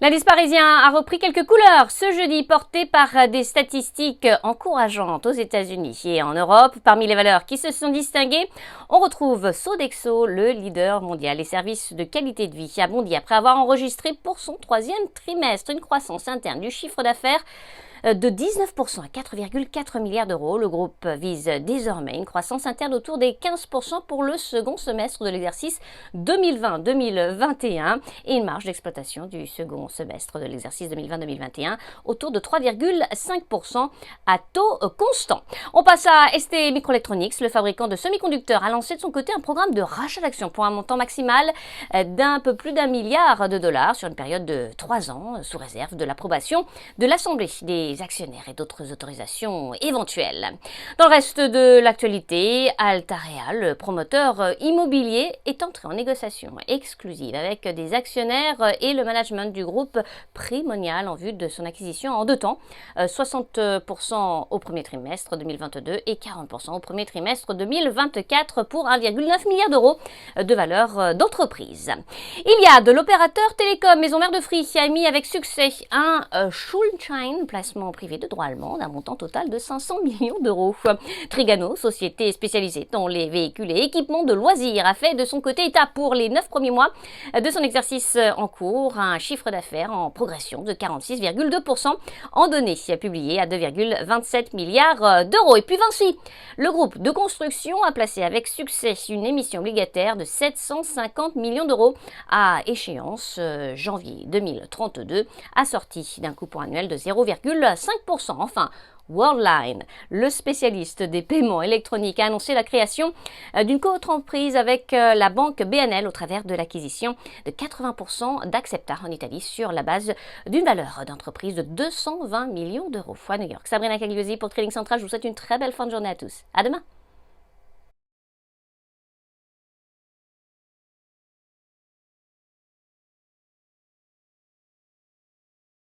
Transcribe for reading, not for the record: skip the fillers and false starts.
L'indice parisien a repris quelques couleurs ce jeudi, porté par des statistiques encourageantes aux États-Unis et en Europe. Parmi les valeurs qui se sont distinguées, on retrouve Sodexo, le leader mondial. Les services de qualité de vie a bondi après avoir enregistré pour son troisième trimestre une croissance interne du chiffre d'affaires de 19% à 4,4 milliards d'euros. Le groupe vise désormais une croissance interne autour des 15% pour le second semestre de l'exercice 2020-2021 et une marge d'exploitation du second semestre de l'exercice 2020-2021 autour de 3,5% à taux constant. On passe à ST Microelectronics. Le fabricant de semi-conducteurs a lancé de son côté un programme de rachat d'actions pour un montant maximal d'un peu plus d'1 milliard de dollars sur une période de 3 ans, sous réserve de l'approbation de l'Assemblée des actionnaires et d'autres autorisations éventuelles. Dans le reste de l'actualité, Altarea, le promoteur immobilier, est entré en négociation exclusive avec des actionnaires et le management du groupe Primonial en vue de son acquisition en 2 temps, 60% au premier trimestre 2022 et 40% au premier trimestre 2024 pour 1,9 milliard d'euros de valeur d'entreprise. Il y a de l'opérateur télécom Maison Mère de Free qui a émis avec succès un Schuldschein, placement privé de droit allemand, d'un montant total de 500 millions d'euros. Trigano, société spécialisée dans les véhicules et équipements de loisirs, a fait de son côté état pour les 9 premiers mois de son exercice en cours, un chiffre d'affaires en progression de 46,2% en données publiées à 2,27 milliards d'euros. Et puis Vinci, le groupe de construction, a placé avec succès une émission obligataire de 750 millions d'euros à échéance janvier 2032, assortie d'un coupon annuel de 0,5%. Enfin, Worldline, le spécialiste des paiements électroniques, a annoncé la création d'une coentreprise avec la banque BNL au travers de l'acquisition de 80% d'Accepta en Italie sur la base d'une valeur d'entreprise de 220 millions d'euros. À New York, Sabrina Cagliosi pour Trading Central. Je vous souhaite une très belle fin de journée à tous. À demain.